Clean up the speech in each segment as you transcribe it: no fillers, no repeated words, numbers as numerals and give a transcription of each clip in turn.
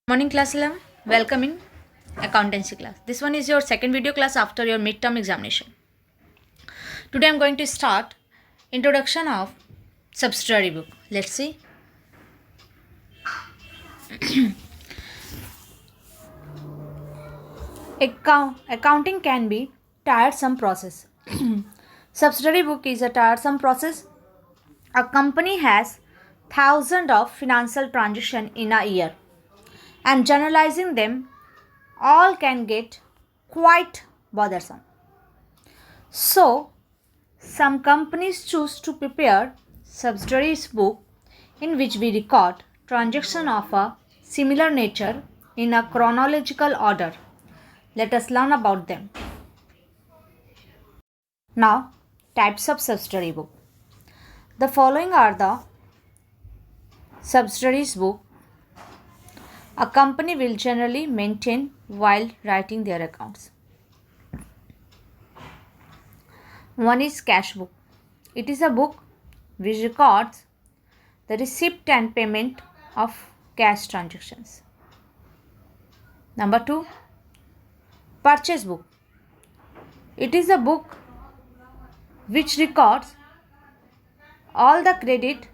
Morning class 11. Welcome in accountancy class. This one is your second video class after your midterm examination. Today I am going to start introduction of subsidiary book. Let's see. Accounting can be tiresome process. Subsidiary book is a tiresome process. A company has thousands of financial transactions in a year, and generalizing them all can get quite bothersome. So, some companies choose to prepare subsidiaries book in which we record transactions of a similar nature in a chronological order. Let us learn about them. Now, types of subsidiary book. The following are the subsidiaries book a company will generally maintain while writing their accounts. One is cash book. It is a book which records the receipt and payment of cash transactions. Number 2, purchase book. It is a book which records all the credit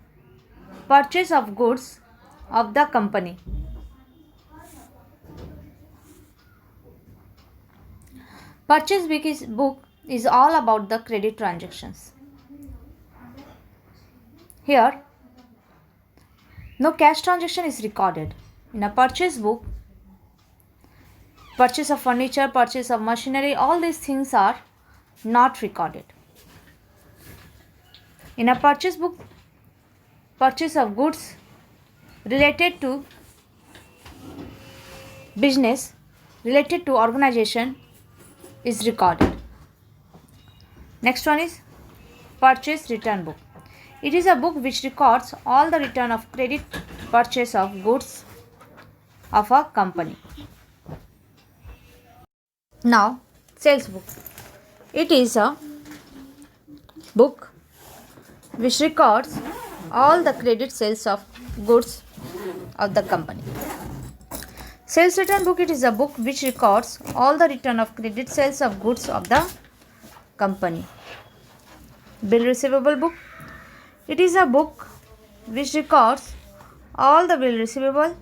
purchase of goods of the company. Purchase book is all about the credit transactions. Here, no cash transaction is recorded. In a purchase book, purchase of furniture, purchase of machinery, all these things are not recorded. In a purchase book, purchase of goods related to business, related to organization is recorded. Next one is purchase return book. It is a book which records all the return of credit purchase of goods of a company. Now, sales book. It is a book which records all the credit sales of goods of the company. Sales return book. It is a book which records all the return of credit sales of goods of the company. Bill receivable book. It is a book which records all the bill receivable.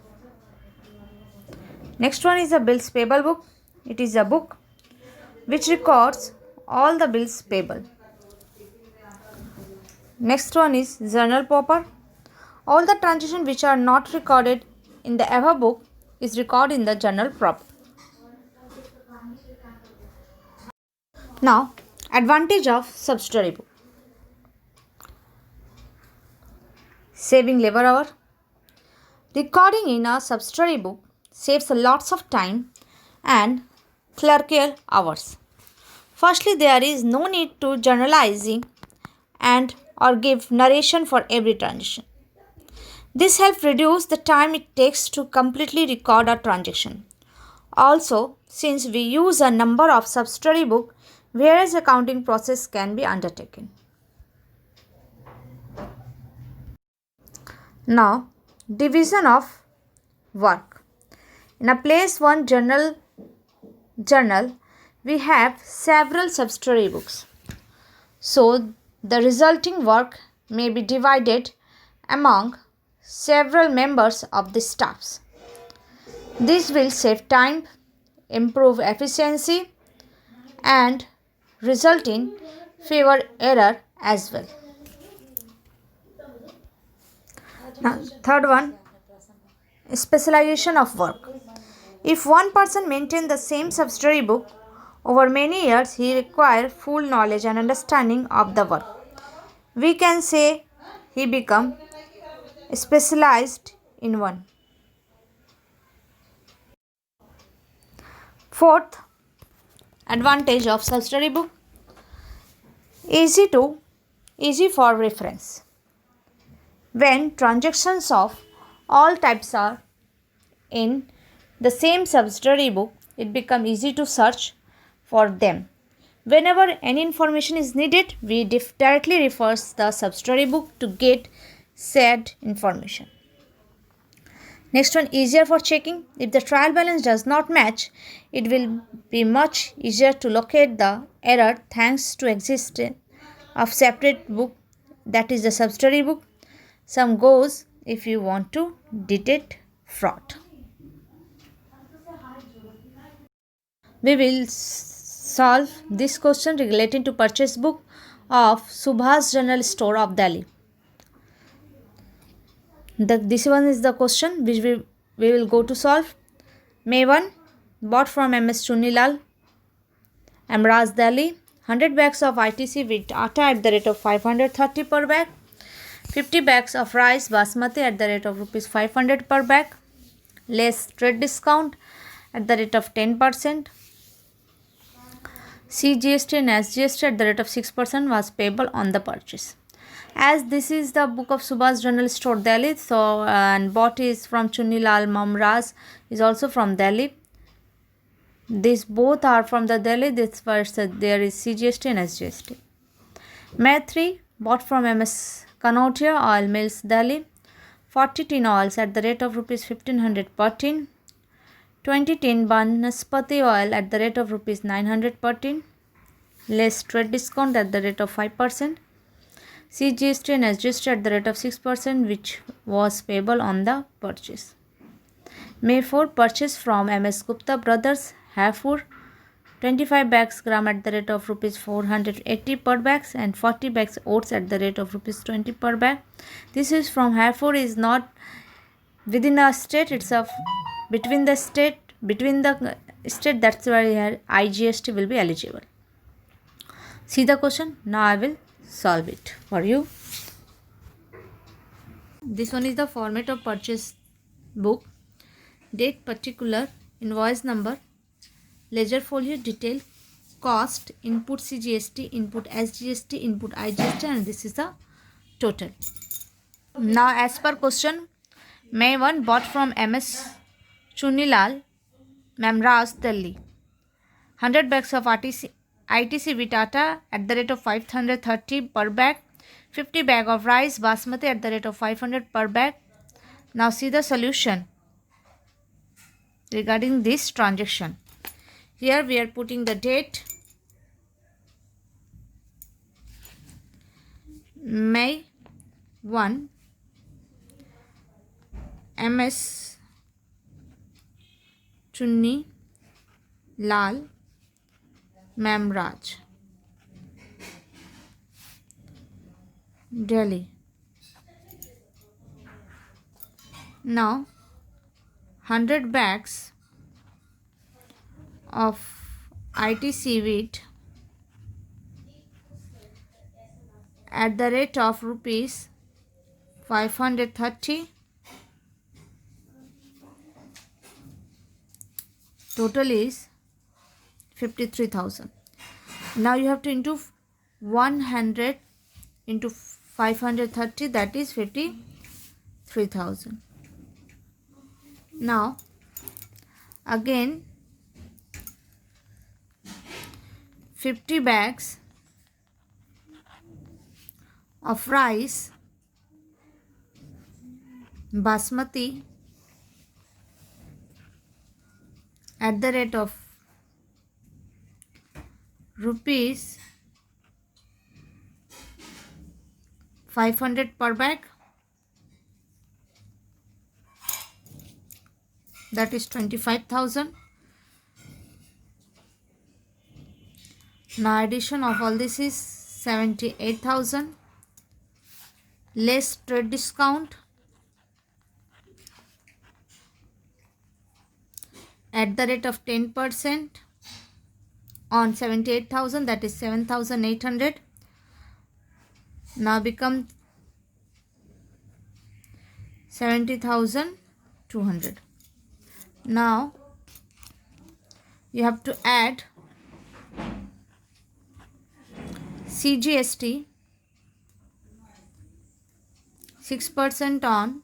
Next one is a bills payable book. It is a book which records all the bills payable. Next one is journal proper. All the transactions which are not recorded in the above book is recorded in the journal proper. Now, advantage of subsidiary book. Saving labor hour. Recording in a subsidiary book saves lots of time and clerical hours. Firstly, there is no need to journalizing and or give narration for every transaction. This helps reduce the time it takes to completely record a transaction. Also, since we use a number of subsidiary books, various accounting process can be undertaken. Now, division of work. In a place one journal, we have several subsidiary books. So, the resulting work may be divided among several members of the staffs. This will save time, improve efficiency, and result in fewer error as well. Now, third one, specialization of work. If one person maintains the same subsidiary book over many years, he requires full knowledge and understanding of the work. We can say he become specialized in one. Fourth advantage of subsidiary book, easy for reference. When transactions of all types are in the same subsidiary book, it becomes easy to search for them. Whenever any information is needed, we directly refers the subsidiary book to get said information. Next one, easier for checking. If the trial balance does not match, it will be much easier to locate the error thanks to existence of separate book, that is the subsidiary book. Some goes if you want to detect fraud. We will solve this question relating to purchase book of Subhas General Store of Delhi. This one is the question which we will go to solve. May 1, bought from MS Chunilal, Amraz, Delhi. 100 bags of ITC wheat atta at the rate of 530 per bag. 50 bags of rice basmati at the rate of rupees 500 per bag. Less trade discount at the rate of 10%. CGST and SGST at the rate of 6% was payable on the purchase. As this is the book of Subhas General Store, Delhi, so and bought is from Chunilal, Mamraz is also from Delhi. These both are from the Delhi. This first there is CGST and SGST. May 3, bought from MS Kanotia Oil Mills, Delhi. 40 tin oils at the rate of rupees 1500 per tin. 20 tin Banaspati oil at the rate of rupees 900 per tin. Less trade discount at the rate of 5%. CGST and SGST at the rate of 6%, which was payable on the purchase. May 4, purchase from MS Gupta Brothers, Haifur, 25 bags gram at the rate of rupees 480 per bags and 40 bags oats at the rate of rupees 20 per bag. This is from Haifur, is not within a state, it's a between the state, that's where IGST will be eligible. See the question. Now I will solve it for you. This one is the format of purchase book. Date, particular, invoice number, ledger folio, detail, cost, input CGST, input SGST, input IGST, and this is the total. Now as per question, May 1, bought from MS Chunilal, Mamraz, Delhi. 100 bags of ITC wheat atta at the rate of 530 per bag. 50 bag of rice basmati at the rate of 500 per bag. Now see the solution regarding this transaction. Here we are putting the date, May 1, MS Chunni Lal Mamraj, Delhi. Now 100 bags of ITC wheat at the rate of rupees 530. Total is 53,000. Now you have to into 100 into 530, that is 53,000. Now again 50 bags of rice basmati at the rate of rupees 500 per bag, that is 25,000. Now addition of all this is 78,000. Less trade discount at the rate of 10% on 78,000, that is 7,800. Now become 70,200. Now you have to add CGST 6% on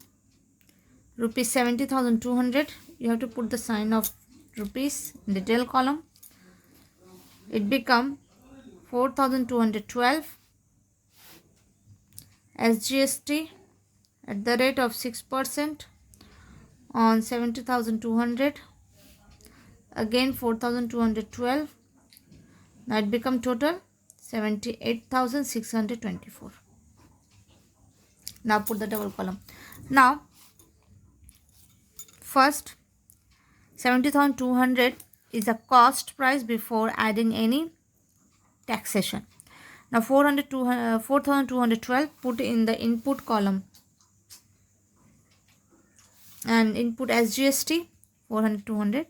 rupees 70,200. You have to put the sign of rupees in the detail column. It become 4,212. SGST at the rate of 6% on 70,200, again 4,212. Now it become total 78,624. Now put the double column. Now first 70,200 is the cost price before adding any taxation. Now 4,212 put in the input column and input SGST 4,200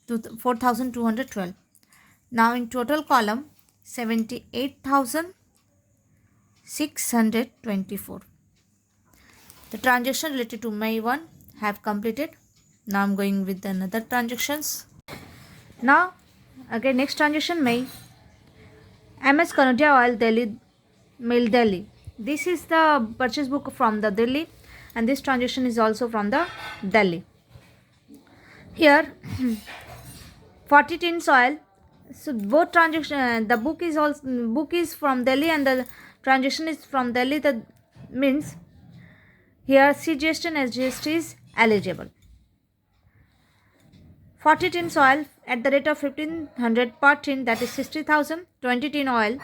to 4,212. Now in total column 78,624. The transaction related to May 1 have completed. Now I'm going with another transactions. Now again next transaction May. MS Kanautia Oil Delhi Mail Delhi. This is the purchase book from the Delhi, and this transaction is also from the Delhi. Here 40 tins oil. So both transaction, the book is from Delhi and the transaction is from Delhi. That means here CGST and SGST is eligible. 40 tins oil at the rate of 1500 per tin, that is 60,000. 20 tin oil,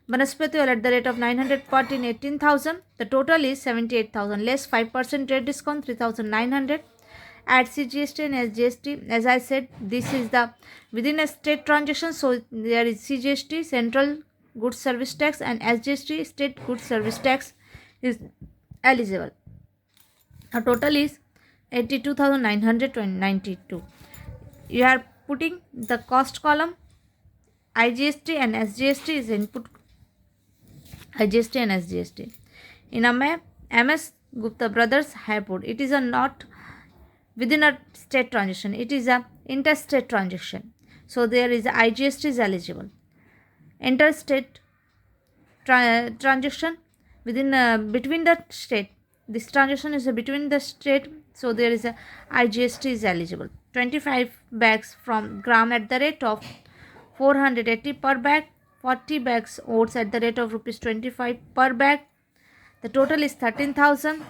Banaspati oil at the rate of 900 per tin, 18,000. The total is 78,000. Less 5% trade discount, 3,900. Add CGST and SGST. As I said, this is the within a state transaction, so there is CGST, Central Goods Service Tax, and SGST, State Goods Service Tax, is eligible. Our total is 82,992. You are putting the cost column. IGST and SGST is input. IGST and SGST. In MS Gupta Brothers have put. It is a not within a state transaction. It is a interstate transaction. So there is a IGST is eligible. Interstate transaction within between the state. This transaction is between the state. So there is a IGST is eligible. 25 bags from gram at the rate of 480 per bag. 40 bags oats at the rate of rupees 25 per bag. The total is 13,000.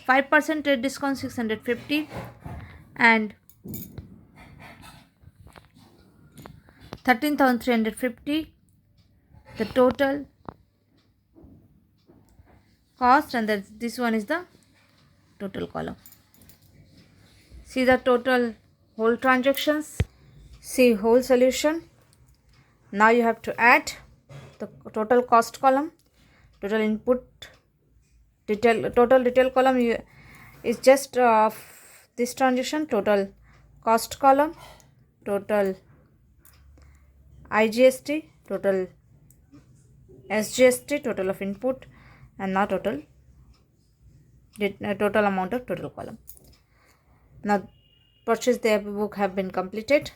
5% trade discount 650 and 13,350. The total cost, and this one is the total column. See the total whole transactions. See whole solution. Now you have to add the total cost column, total input, total detail column is just this transaction, total cost column, total IGST, total SGST, total of input, and now total amount of total column. Now purchase the book have been completed.